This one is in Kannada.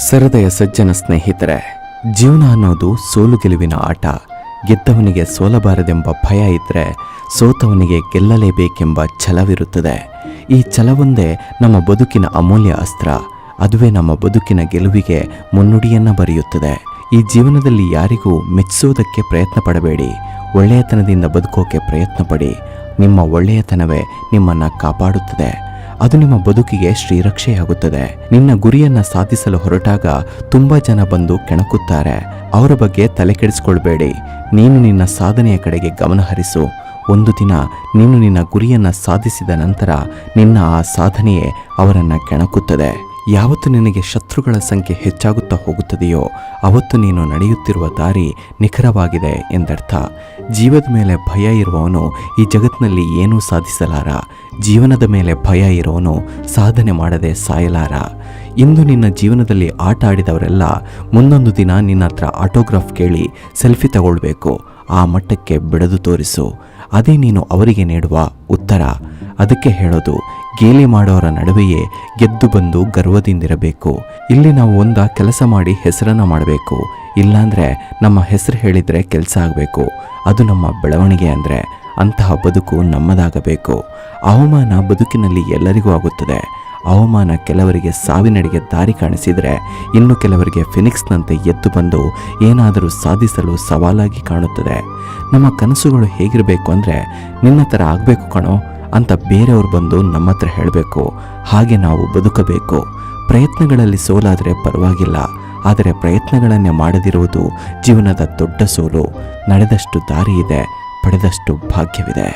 ಸರದಯ ಸಜ್ಜನ ಸ್ನೇಹಿತರೆ, ಜೀವನ ಅನ್ನೋದು ಸೋಲು ಗೆಲುವಿನ ಆಟ. ಗೆದ್ದವನಿಗೆ ಸೋಲಬಾರದೆಂಬ ಭಯ ಇದ್ದರೆ ಸೋತವನಿಗೆ ಗೆಲ್ಲಲೇಬೇಕೆಂಬ ಛಲವಿರುತ್ತದೆ. ಈ ಛಲವೊಂದೇ ನಮ್ಮ ಬದುಕಿನ ಅಮೂಲ್ಯ ಅಸ್ತ್ರ. ಅದುವೇ ನಮ್ಮ ಬದುಕಿನ ಗೆಲುವಿಗೆ ಮುನ್ನುಡಿಯನ್ನು ಬರೆಯುತ್ತದೆ. ಈ ಜೀವನದಲ್ಲಿ ಯಾರಿಗೂ ಮೆಚ್ಚಿಸೋದಕ್ಕೆ ಪ್ರಯತ್ನ ಪಡಬೇಡಿ. ಒಳ್ಳೆಯತನದಿಂದ ಬದುಕೋಕೆ ಪ್ರಯತ್ನ ಪಡಿ. ನಿಮ್ಮ ಒಳ್ಳೆಯತನವೇ ನಿಮ್ಮನ್ನು ಕಾಪಾಡುತ್ತದೆ. ಅದು ನಿಮ್ಮ ಬದುಕಿಗೆ ಶ್ರೀರಕ್ಷೆಯಾಗುತ್ತದೆ. ನಿನ್ನ ಗುರಿಯನ್ನು ಸಾಧಿಸಲು ಹೊರಟಾಗ ತುಂಬ ಜನ ಬಂದು ಕೆಣಕುತ್ತಾರೆ. ಅವರ ಬಗ್ಗೆ ತಲೆ ಕೆಡಿಸಿಕೊಳ್ಬೇಡಿ. ನೀನು ನಿನ್ನ ಸಾಧನೆಯ ಕಡೆಗೆ ಗಮನ ಹರಿಸು. ಒಂದು ದಿನ ನೀನು ನಿನ್ನ ಗುರಿಯನ್ನು ಸಾಧಿಸಿದ ನಂತರ ನಿನ್ನ ಆ ಸಾಧನೆಯೇ ಅವರನ್ನು ಕೆಣಕುತ್ತದೆ. ಯಾವತ್ತು ನಿನಗೆ ಶತ್ರುಗಳ ಸಂಖ್ಯೆ ಹೆಚ್ಚಾಗುತ್ತಾ ಹೋಗುತ್ತದೆಯೋ ಅವತ್ತು ನೀನು ನಡೆಯುತ್ತಿರುವ ದಾರಿ ನಿಖರವಾಗಿದೆ ಎಂದರ್ಥ. ಜೀವದ ಮೇಲೆ ಭಯ ಇರುವವನು ಈ ಜಗತ್ತಿನಲ್ಲಿ ಏನೂ ಸಾಧಿಸಲಾರ. ಜೀವನದ ಮೇಲೆ ಭಯ ಇರೋನು ಸಾಧನೆ ಮಾಡದೆ ಸಾಯಲಾರ. ಇಂದು ನಿನ್ನ ಜೀವನದಲ್ಲಿ ಆಟ ಆಡಿದವರೆಲ್ಲ ಮುಂದೊಂದು ದಿನ ನಿನ್ನ ಹತ್ರ ಆಟೋಗ್ರಾಫ್ ಕೇಳಿ ಸೆಲ್ಫಿ ತಗೊಳ್ಬೇಕು. ಆ ಮಟ್ಟಕ್ಕೆ ಬೆಳೆದು ತೋರಿಸು. ಅದೇ ನೀನು ಅವರಿಗೆ ನೀಡುವ ಉತ್ತರ. ಅದಕ್ಕೆ ಹೇಳೋದು, ಗೇಲಿ ಮಾಡೋರ ನಡುವೆಯೇ ಗೆದ್ದು ಬಂದು ಗರ್ವದಿಂದಿರಬೇಕು. ಇಲ್ಲಿ ನಾವು ಕೆಲಸ ಮಾಡಿ ಹೆಸರನ್ನು ಮಾಡಬೇಕು. ಇಲ್ಲಾಂದರೆ ನಮ್ಮ ಹೆಸರು ಹೇಳಿದರೆ ಕೆಲಸ ಆಗಬೇಕು. ಅದು ನಮ್ಮ ಬೆಳವಣಿಗೆ. ಅಂದರೆ ಅಂತಹ ಬದುಕು ನಮ್ಮದಾಗಬೇಕು. ಅವಮಾನ ಬದುಕಿನಲ್ಲಿ ಎಲ್ಲರಿಗೂ ಆಗುತ್ತದೆ. ಅವಮಾನ ಕೆಲವರಿಗೆ ಸಾವಿನಡೆಗೆ ದಾರಿ ಕಾಣಿಸಿದರೆ ಇನ್ನು ಕೆಲವರಿಗೆ ಫಿನಿಕ್ಸ್ನಂತೆ ಎದ್ದು ಬಂದು ಏನಾದರೂ ಸಾಧಿಸಲು ಸವಾಲಾಗಿ ಕಾಣುತ್ತದೆ. ನಮ್ಮ ಕನಸುಗಳು ಹೇಗಿರಬೇಕು ಅಂದರೆ ನಿನ್ನ ಥರ ಆಗಬೇಕು ಕಣೋ ಅಂತ ಬೇರೆಯವರು ಬಂದು ನಮ್ಮ ಹತ್ರ ಹೇಳಬೇಕು. ಹಾಗೆ ನಾವು ಬದುಕಬೇಕು. ಪ್ರಯತ್ನಗಳಲ್ಲಿ ಸೋಲಾದರೆ ಪರವಾಗಿಲ್ಲ, ಆದರೆ ಪ್ರಯತ್ನಗಳನ್ನೇ ಮಾಡದಿರುವುದು ಜೀವನದ ದೊಡ್ಡ ಸೋಲು. ನಡೆದಷ್ಟು ದಾರಿ ಇದೆ, ಪಡೆದಷ್ಟು ಭಾಗ್ಯವಿದೆ.